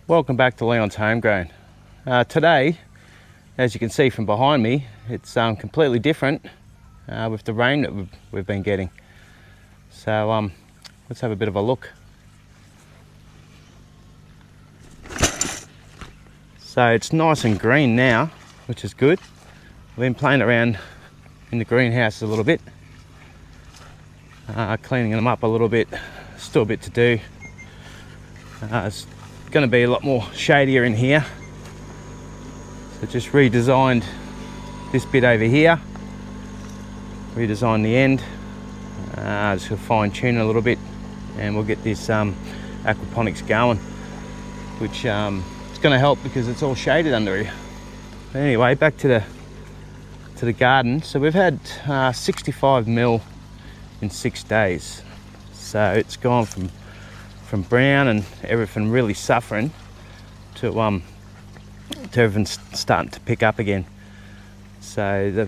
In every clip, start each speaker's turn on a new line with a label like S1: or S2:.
S1: Welcome back to Leon's Homegrown. Today, as you can see from behind me, it's completely different with the rain that we've been getting. So let's have a bit of a look. So it's nice and green now, which is good. I've been playing around in the greenhouse a little bit, cleaning them up a little bit. Still a bit to do. It's going to be a lot more shadier in here. So just redesigned this bit over here, redesigned the end, just to fine tune a little bit, and we'll get this aquaponics going, which it's going to help because it's all shaded under here. Anyway, back to the garden. So we've had 65 mil in 6 days. So it's gone from brown and everything really suffering to everything starting to pick up again. So the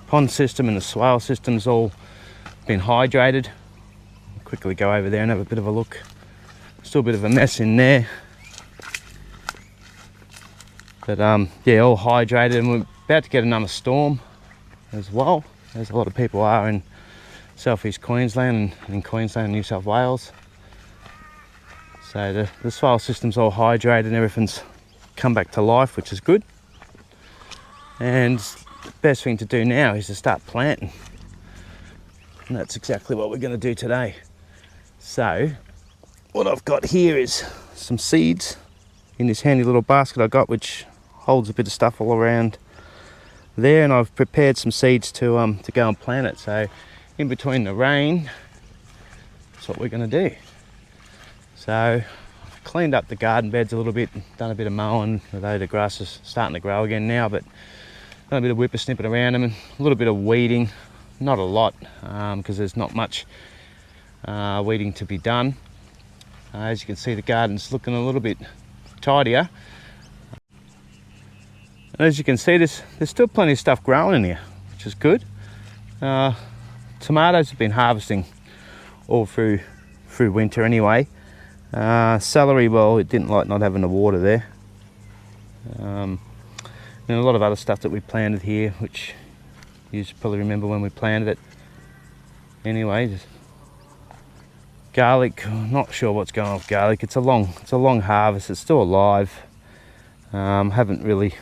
S1: pond system and the swale system's all been hydrated. I'll quickly go over there and have a bit of a look. Still a bit of a mess in there, but yeah, all hydrated, and we're about to get another storm as well, as a lot of people are in southeast Queensland and in Queensland and New South Wales. So the swale system's all hydrated and everything's come back to life, which is good. And the best thing to do now is to start planting. And that's exactly what we're going to do today. So what I've got here is some seeds in this handy little basket I got, which holds a bit of stuff all around there. And I've prepared some seeds to go and plant it. So in between the rain, that's what we're going to do. So I've cleaned up the garden beds a little bit, done a bit of mowing, although the grass is starting to grow again now, but done a bit of whippersnipping around them and a little bit of weeding. Not a lot, because there's not much weeding to be done. As you can see, the garden's looking a little bit tidier. And as you can see, there's still plenty of stuff growing in here, which is good. Tomatoes have been harvesting all through winter anyway. Celery, well, it didn't like not having the water there. And a lot of other stuff that we planted here, which you probably remember when we planted it. Anyway, just garlic, I'm not sure what's going on with garlic. It's a long harvest. It's still alive. Haven't really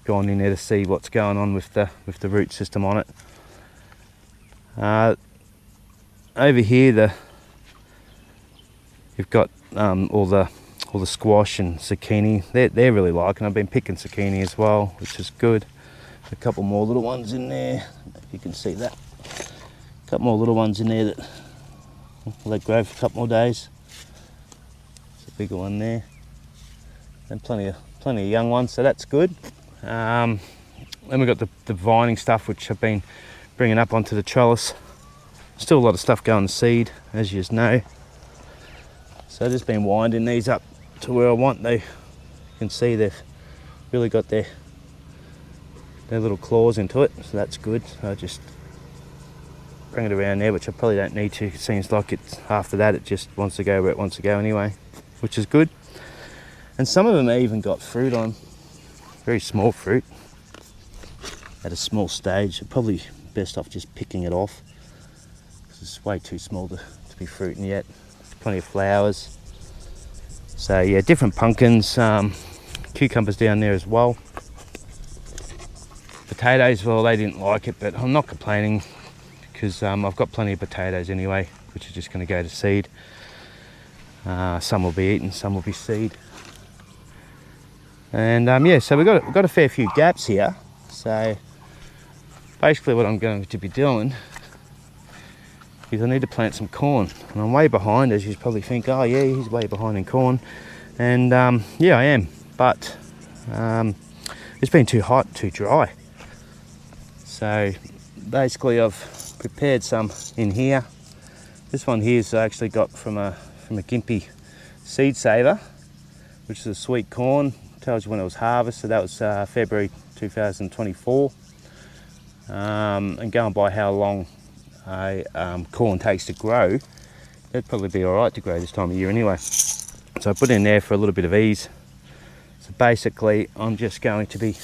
S1: gone in there to see what's going on with the root system on it. Over here, you've got all the squash and zucchini. They're really liking. I've been picking zucchini as well, which is good. A couple more little ones in there. You can see that. A couple more little ones in there that will let grow for a couple more days. There's a bigger one there, and plenty of young ones. So that's good. Then we've got the vining stuff, which I've been bringing up onto the trellis. Still a lot of stuff going to seed, as you know. So I've just been winding these up to where I want. You can see they've really got their little claws into it, so that's good. So I just bring it around there, which I probably don't need to. It seems like it's after that it just wants to go where it wants to go anyway, which is good. And some of them even got fruit on, very small fruit at a small stage. So probably best off just picking it off, because it's way too small to be fruiting yet. Plenty of flowers. So yeah, different pumpkins, cucumbers down there as well. Potatoes, well, they didn't like it, but I'm not complaining, because I've got plenty of potatoes anyway, which are just going to go to seed. Some will be eaten, some will be seed. And yeah, so we've got a fair few gaps here. So basically what I'm going to be doing is I need to plant some corn, and I'm way behind, as you probably think. Oh yeah, he's way behind in corn, and yeah, I am, but it's been too hot, too dry. So basically I've prepared some in here. This one here is actually got from a Gympie seed saver, which is a sweet corn. Tells you when it was harvested. That was February 2024. And going by how long corn takes to grow, it'd probably be all right to grow this time of year anyway. So I put it in there for a little bit of ease. So basically I'm just going to be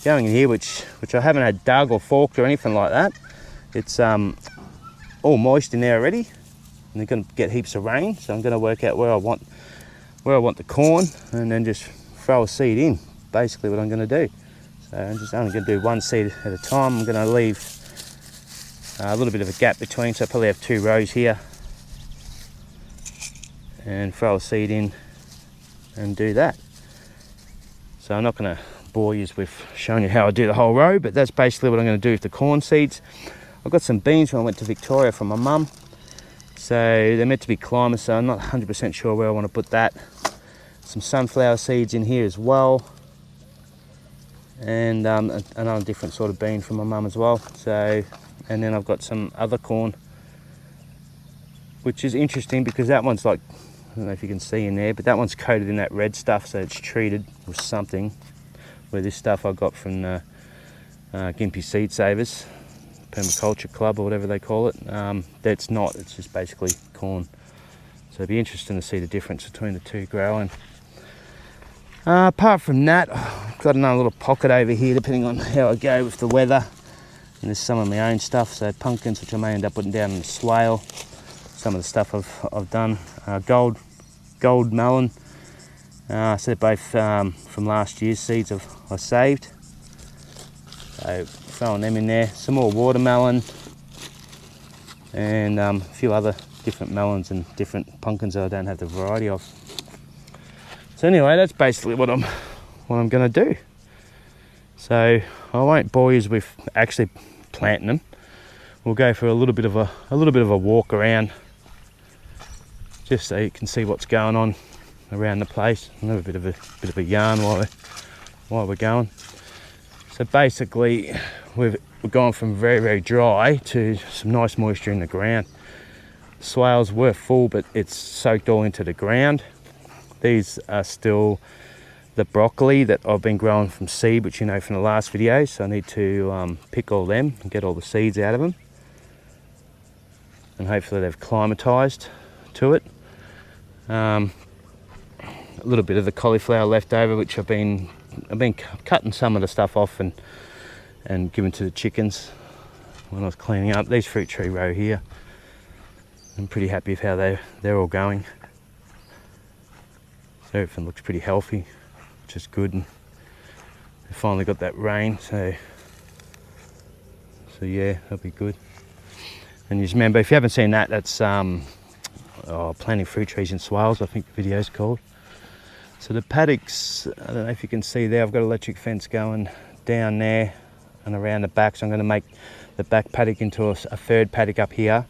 S1: going in here, which I haven't had dug or forked or anything like that. It's all moist in there already, and they're going to get heaps of rain. So I'm going to work out where I want the corn, and then just throw a seed in. Basically what I'm going to do. So I'm just only going to do one seed at a time. I'm going to leave a little bit of a gap between, so I probably have 2 rows here, and throw a seed in and do that. So I'm not going to bore you with showing you how I do the whole row, but that's basically what I'm going to do with the corn seeds. I've got some beans when I went to Victoria from my mum, so they're meant to be climbers, so I'm not 100% sure where I want to put that. Some sunflower seeds in here as well, and another different sort of bean from my mum as well. So, and then I've got some other corn, which is interesting because that one's like, I don't know if you can see in there, but that one's coated in that red stuff, so it's treated with something. Where this stuff I got from Gympie Seed Savers, Permaculture Club or whatever they call it. That's not, it's just basically corn. So it'd be interesting to see the difference between the two growing. Apart from that, I've got another little pocket over here depending on how I go with the weather. And there's some of my own stuff, so pumpkins, which I may end up putting down in the swale. Some of the stuff I've done. Gold melon. So they're both from last year's seeds I saved. So throwing them in there. Some more watermelon, and a few other different melons and different pumpkins that I don't have the variety of. So anyway, that's basically what I'm going to do. So I won't bore you with actually planting them. We'll go for a little bit of a walk around, just so you can see what's going on around the place. I'll have a bit of a yarn while we're going. So basically, we're going from very, very dry to some nice moisture in the ground. The swales were full, but it's soaked all into the ground. These are still the broccoli that I've been growing from seed, which you know from the last video. So I need to pick all them and get all the seeds out of them, and hopefully they've climatized to it. A little bit of the cauliflower left over, which I've been cutting some of the stuff off and giving to the chickens when I was cleaning up. These fruit tree row here, I'm pretty happy with how they're all going. So everything looks pretty healthy, which is good, and we finally got that rain, so yeah, that'll be good. And just remember, if you haven't seen that, that's planting fruit trees in swales, I think the video's called. So the paddocks, I don't know if you can see there, I've got electric fence going down there and around the back, so I'm going to make the back paddock into a third paddock up here,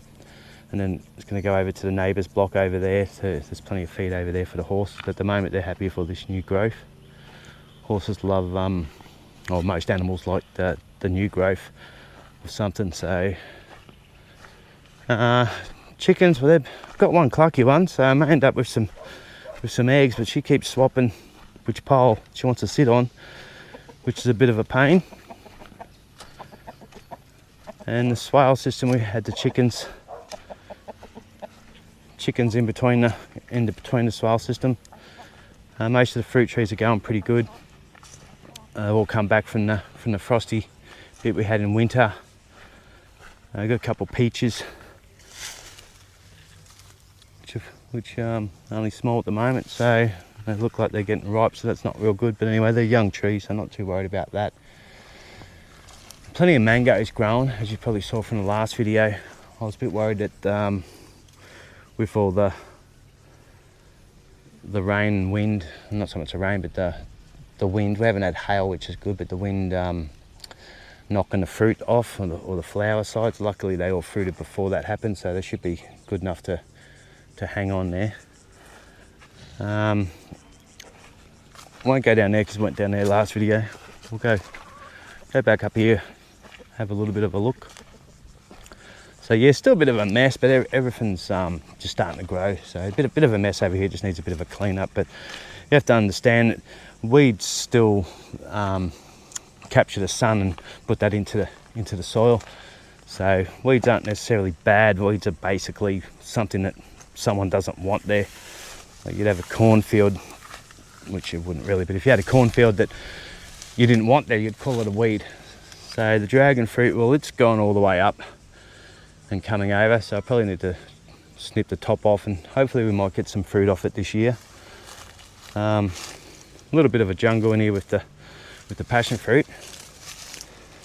S1: and then it's going to go over to the neighbour's block over there, so there's plenty of feed over there for the horses. But at the moment they're happy with all this new growth. Horses love, or most animals like the new growth of something. So chickens, well, they've got one clucky one, so I may end up with some eggs, but she keeps swapping which pole she wants to sit on, which is a bit of a pain. And the swale system, we had the chickens in between the swale system. Most of the fruit trees are going pretty good. They've all come back from the frosty bit we had in winter. I got a couple peaches, which only small at the moment, so they look like they're getting ripe, so that's not real good. But anyway, they're young trees, so I'm not too worried about that. Plenty of mangoes growing, as you probably saw from the last video. I was a bit worried that with all the rain and wind, not so much the rain, but the wind, we haven't had hail, which is good, but the wind knocking the fruit off, or the flower sides. Luckily they all fruited before that happened, so they should be good enough to hang on there. I won't go down there because we went down there last video. We'll go back up here, have a little bit of a look. So yeah, still a bit of a mess, but everything's just starting to grow. So a bit of a mess over here, just needs a bit of a clean up. But you have to understand that weeds still capture the sun and put that into the soil. So weeds aren't necessarily bad. Weeds are basically something that someone doesn't want there. Like you'd have a cornfield, which you wouldn't really, but if you had a cornfield that you didn't want there, you'd call it a weed. So the dragon fruit, well, it's gone all the way up and coming over, so I probably need to snip the top off, and hopefully we might get some fruit off it this year. A little bit of a jungle in here with the passion fruit.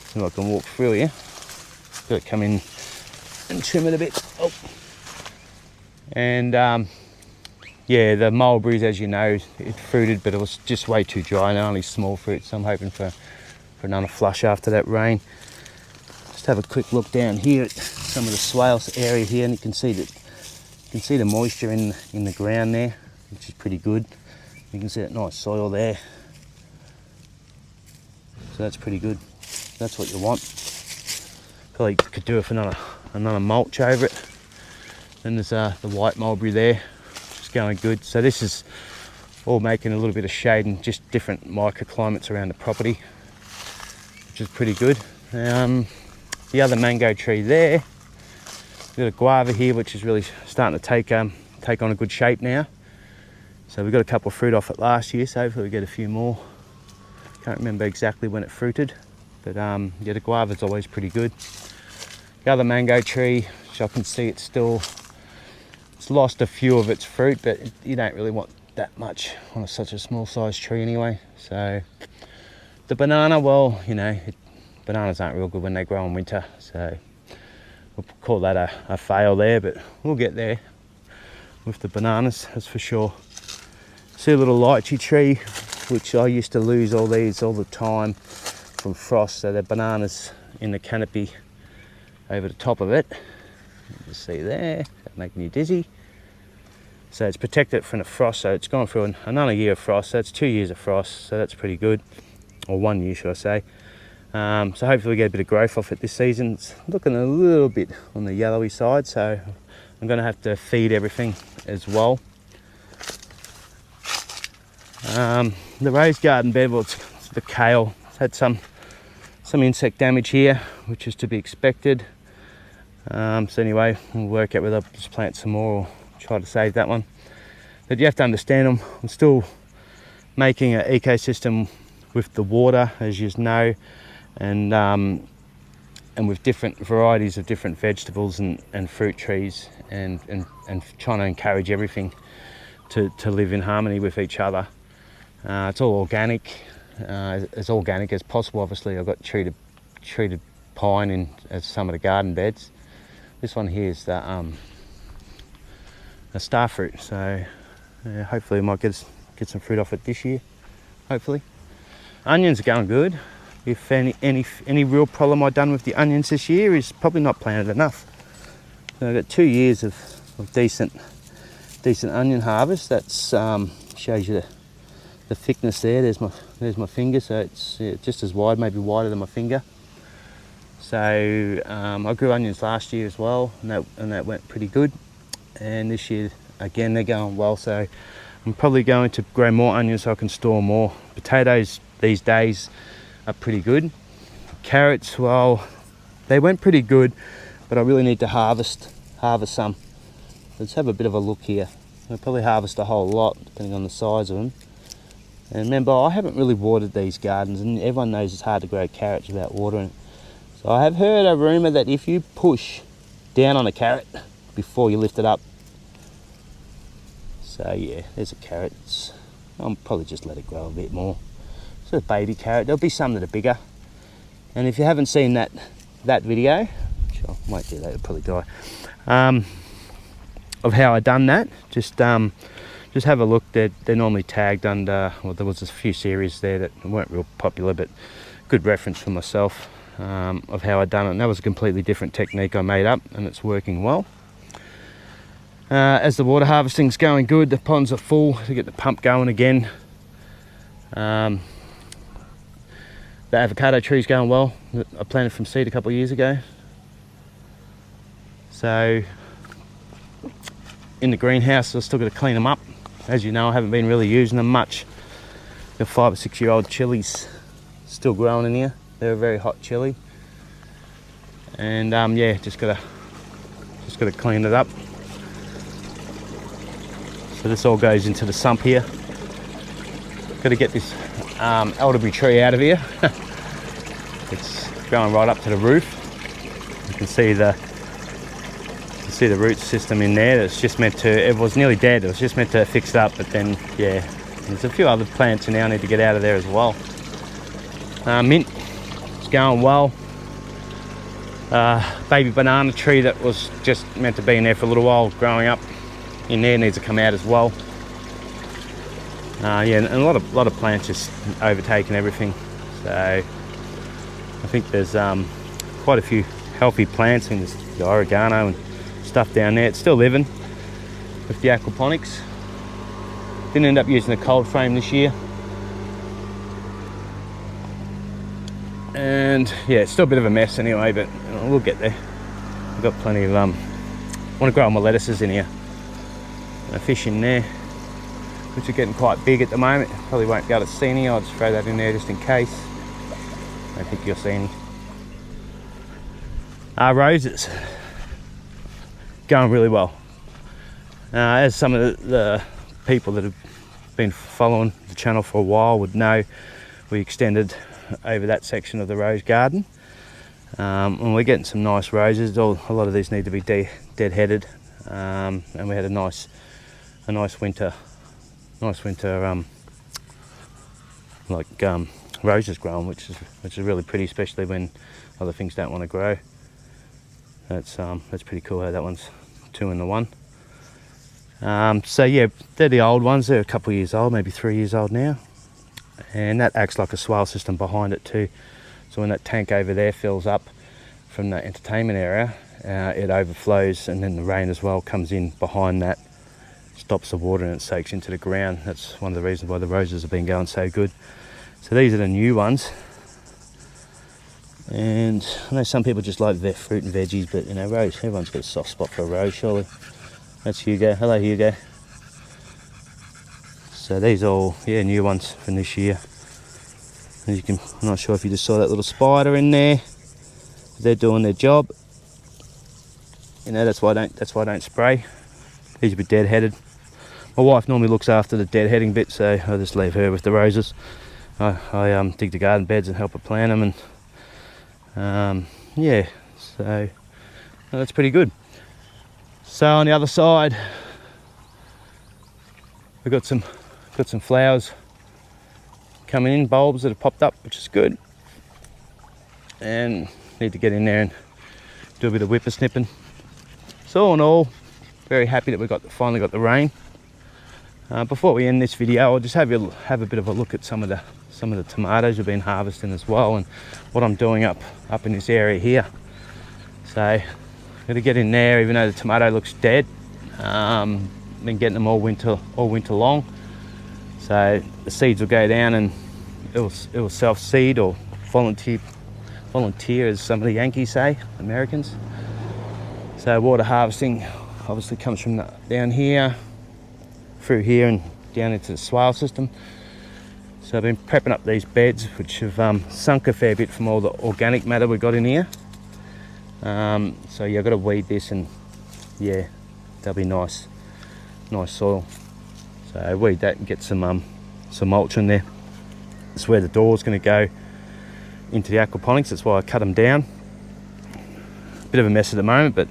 S1: So I can walk through here. Got to come in and trim it a bit. Oh. And yeah, the mulberries, as you know, it fruited, but it was just way too dry and only small fruit, so I'm hoping for another flush after that rain. Just have a quick look down here at some of the swales area here, and you can see the moisture in the ground there, which is pretty good. You can see that nice soil there, so that's pretty good. That's what you want. Probably could do it for another mulch over it. Then there's the white mulberry there, which is going good. So this is all making a little bit of shade and just different microclimates around the property, which is pretty good. The other mango tree there, we've got a guava here, which is really starting to take on a good shape now. So we got a couple of fruit off it last year, so hopefully we get a few more. Can't remember exactly when it fruited, but yeah, the guava's always pretty good. The other mango tree, which I can see it's lost a few of its fruit, but you don't really want that much on such a small sized tree anyway. So the banana, well, you know, bananas aren't real good when they grow in winter, so we'll call that a fail there, but we'll get there with the bananas, that's for sure. See a little lychee tree, which I used to lose all these all the time from frost, so the bananas in the canopy over the top of it. You see there, making you dizzy. So it's protected from the frost, so it's gone through another year of frost, so that's 2 years of frost, so that's pretty good. Or 1 year, should I say. So hopefully we get a bit of growth off it this season. It's looking a little bit on the yellowy side, so I'm going to have to feed everything as well. The raised garden bed, well, it's the kale. It's had some insect damage here, which is to be expected. So anyway, we'll work out whether I'll just plant some more or try to save that one. But you have to understand, I'm still making an ecosystem with the water, as you know, and with different varieties of different vegetables and fruit trees, and trying to encourage everything to live in harmony with each other. It's all organic, as organic as possible. Obviously, I've got treated pine in as some of the garden beds. This one here is the star fruit, so hopefully I might get some fruit off it this year. Hopefully, onions are going good. If any real problem I've done with the onions this year is probably not planted enough. So I've got 2 years of decent onion harvest. That's shows you the thickness there. There's my finger, so it's just as wide, maybe wider than my finger. So I grew onions last year as well, and that went pretty good. And this year again they're going well, so I'm probably going to grow more onions so I can store more. Potatoes these days are pretty good. Carrots, well, they went pretty good, but I really need to harvest some. Let's have a bit of a look here. I'll probably harvest a whole lot depending on the size of them. And remember, I haven't really watered these gardens, and everyone knows it's hard to grow carrots without watering. So I have heard a rumour that if you push down on a carrot before you lift it up. So yeah, there's a carrot. I'll probably just let it grow a bit more. It's a baby carrot. There'll be some that are bigger. And if you haven't seen that video, which I won't do that, it'll probably die, of how I done that, just have a look. They're normally tagged under, well, there was a few series there that weren't real popular, but good reference for myself of how I done it. And that was a completely different technique I made up, and it's working well. As the water harvesting's going good, the ponds are full to get the pump going again. The avocado tree's going well. I planted from seed a couple of years ago. So in the greenhouse, I've still got to clean them up. As you know, I haven't been really using them much. The 5 or 6 year old chilies still growing in here. They're a very hot chili, and yeah, just gotta clean it up. So this all goes into the sump here. Got to get this elderberry tree out of here. It's going right up to the roof. You can see the root system in there. It's just meant to, it was nearly dead. It was just meant to fix it up, but then yeah, there's a few other plants now I need to get out of there as well. Mint, it's going well. Baby banana tree that was just meant to be in there for a little while growing up in there needs to come out as well. Yeah, and a lot of plants just overtaking everything. So I think there's quite a few healthy plants in this, the oregano and stuff down there. It's still living with the aquaponics. Didn't end up using a cold frame this year. And yeah, it's still a bit of a mess anyway, but we'll get there. I've got plenty of want to grow all my lettuces in here. And a fish in there, which are getting quite big at the moment. Probably won't be able to see any. I'll just throw that in there just in case. I don't think you'll see any. Roses. Going really well. As some of the people that have been following the channel for a while would know, we extended over that section of the rose garden. And we're getting some nice roses. A lot of these need to be dead-headed. And we had a nice winter roses growing, which is really pretty, especially when other things don't want to grow. That's pretty cool how that one's 2 in the 1. So yeah, they're the old ones. They're a couple of years old, maybe 3 years old now, and that acts like a swale system behind it too. So when that tank over there fills up from the entertainment area, it overflows, and then the rain as well comes in behind that, stops the water, and it soaks into the ground. That's one of the reasons why the roses have been going so good. So these are the new ones, and I know some people just like their fruit and veggies, but you know, rose, everyone's got a soft spot for a rose, surely. That's Hugo. Hello, Hugo. So these are all, yeah, new ones from this year. As you can, I'm not sure if you just saw that little spider in there. They're doing their job. You know, that's why I don't spray. These will be dead-headed. My wife normally looks after the dead-heading bit, so I just leave her with the roses. I dig the garden beds and help her plant them, and yeah, so that's pretty good. So on the other side, we've got some flowers coming in, bulbs that have popped up, which is good. And need to get in there and do a bit of whipper snipping. So all in all, very happy that we finally got the rain. Before we end this video, I'll just have a bit of a look at some of the tomatoes we've been harvesting as well, and what I'm doing up in this area here. So I'm gonna get in there, even though the tomato looks dead. Been getting them all winter long. So the seeds will go down and it will self-seed, or volunteer, as some of the Yankees say, Americans. So water harvesting obviously comes from down here, through here and down into the swale system. So I've been prepping up these beds, which have sunk a fair bit from all the organic matter we got in here. So yeah, I've got to weed this, and yeah, they'll be nice soil. So I weed that and get some mulch in there. That's where the door's going to go into the aquaponics. That's why I cut them down. Bit of a mess at the moment, but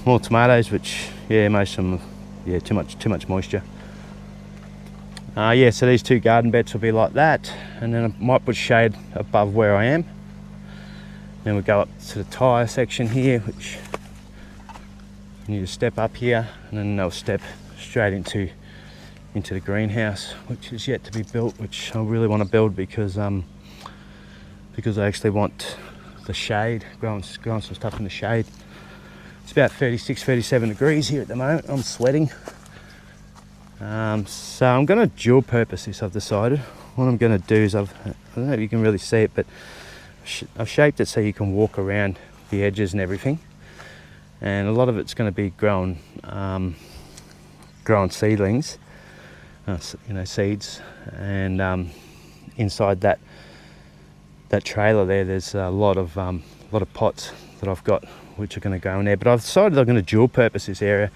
S1: more tomatoes, which yeah, most of them, yeah, too much moisture. Yeah, so these 2 garden beds will be like that, and then I might put shade above where I am. Then we'll go up to the tyre section here, which you need to step up here, and then they'll step straight into the greenhouse, which is yet to be built, which I really want to build because I actually want the shade, growing some stuff in the shade. It's about 36-37 degrees here at the moment. I'm sweating. So I'm going to dual purpose this, I've decided. What I'm going to do is, I don't know if you can really see it, but I've shaped it so you can walk around the edges and everything. And a lot of it's going to be growing seedlings, you know, seeds. And inside that trailer there's a lot of pots that I've got, which are going to go in there. But I've decided I'm going to dual purpose this area.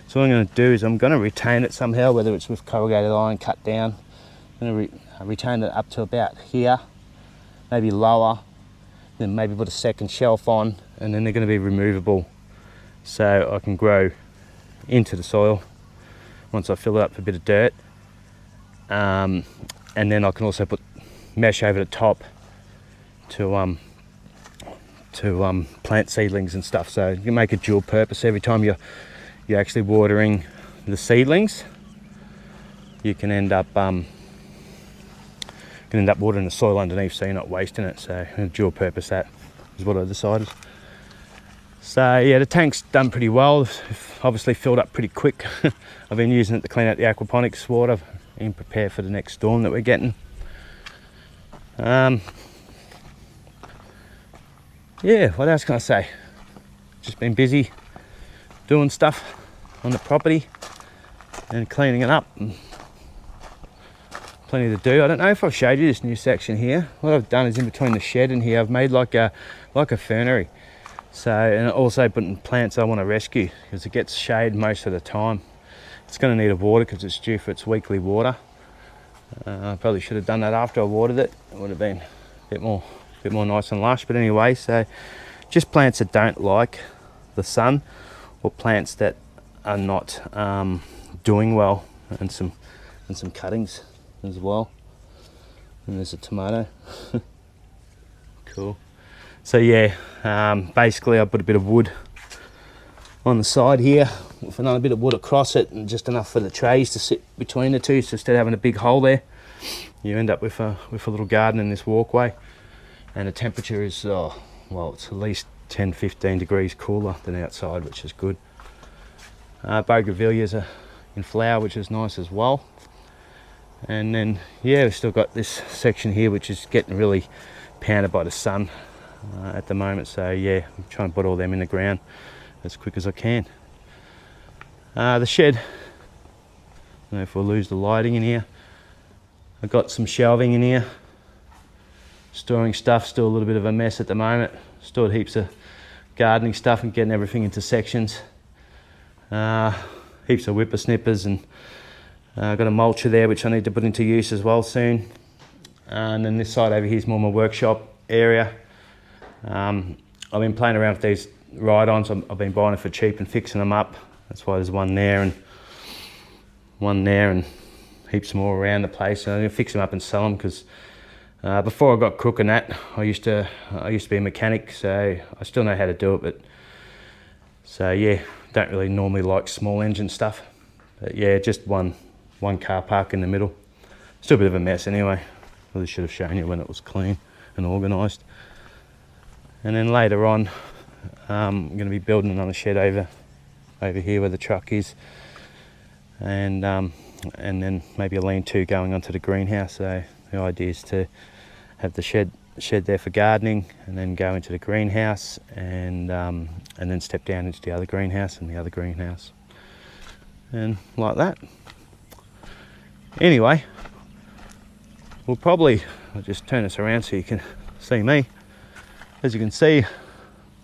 S1: So what I'm going to do is I'm going to retain it somehow, whether it's with corrugated iron cut down. I'm going to retain it up to about here, maybe lower, then maybe put a second shelf on, and then they're going to be removable so I can grow into the soil once I fill it up with a bit of dirt. And then I can also put mesh over the top to plant seedlings and stuff. So you can make a dual purpose. Every time you're actually watering the seedlings, you can end up watering the soil underneath, so you're not wasting it. So dual purpose, that is what I decided. So yeah, the tank's done pretty well. It's obviously filled up pretty quick. I've been using it to clean out the aquaponics water and prepare for the next storm that we're getting. Yeah, what else can I say? Just been busy doing stuff on the property and cleaning it up. Plenty to do. I don't know if I've showed you this new section here. What I've done is in between the shed and here, I've made like a fernery. So, and also putting plants I want to rescue because it gets shade most of the time. It's going to need a water because it's due for its weekly water. I probably should have done that after I watered it. It would have been a bit more nice and lush. But anyway, so just plants that don't like the sun, or plants that are not doing well, and some cuttings as well. And there's a tomato. Cool. So yeah, basically I put a bit of wood on the side here with another bit of wood across it, and just enough for the trays to sit between the two. So instead of having a big hole there, you end up with a little garden in this walkway. And the temperature is well, it's at least 10-15 degrees cooler than outside, which is good. Bougainvilleas are in flower, which is nice as well. And then yeah, we've still got this section here which is getting really pounded by the sun at the moment. So yeah, I'm trying to put all them in the ground as quick as I can. The shed, I don't know if we'll lose the lighting in here. I've got some shelving in here, storing stuff. Still a little bit of a mess at the moment. Stored heaps of gardening stuff and getting everything into sections. Heaps of whippersnippers, and I've got a mulcher there which I need to put into use as well soon. And then this side over here is more my workshop area. I've been playing around with these ride-ons. I've been buying them for cheap and fixing them up. That's why there's one there and heaps more around the place. So I'm gonna fix them up and sell them because before I got cooking that, I used to be a mechanic, so I still know how to do it. But so yeah, don't really normally like small engine stuff. But yeah, just one car park in the middle. Still a bit of a mess anyway. Really should have shown you when it was clean and organised. And then later on, I'm going to be building another shed over here where the truck is, and then maybe a lean-to going onto the greenhouse. So the idea is to have the shed there for gardening, and then go into the greenhouse, and then step down into the other greenhouse and the other greenhouse, and like that. Anyway, I'll just turn this around so you can see me. As you can see, a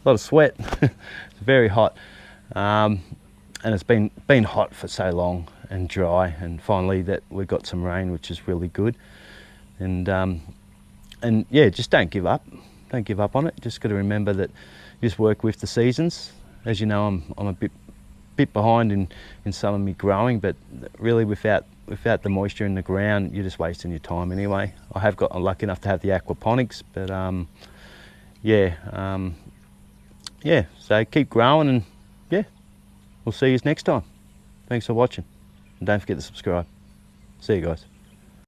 S1: lot of sweat. It's very hot, and it's been hot for so long and dry, and finally that we got some rain, which is really good. And yeah, just don't give up on it. Just got to remember that you just work with the seasons. As you know, I'm a bit behind in some of me growing, but really without the moisture in the ground, you're just wasting your time anyway. I'm lucky enough to have the aquaponics, but yeah, so keep growing, and yeah, we'll see you next time. Thanks for watching, and don't forget to subscribe. See you guys.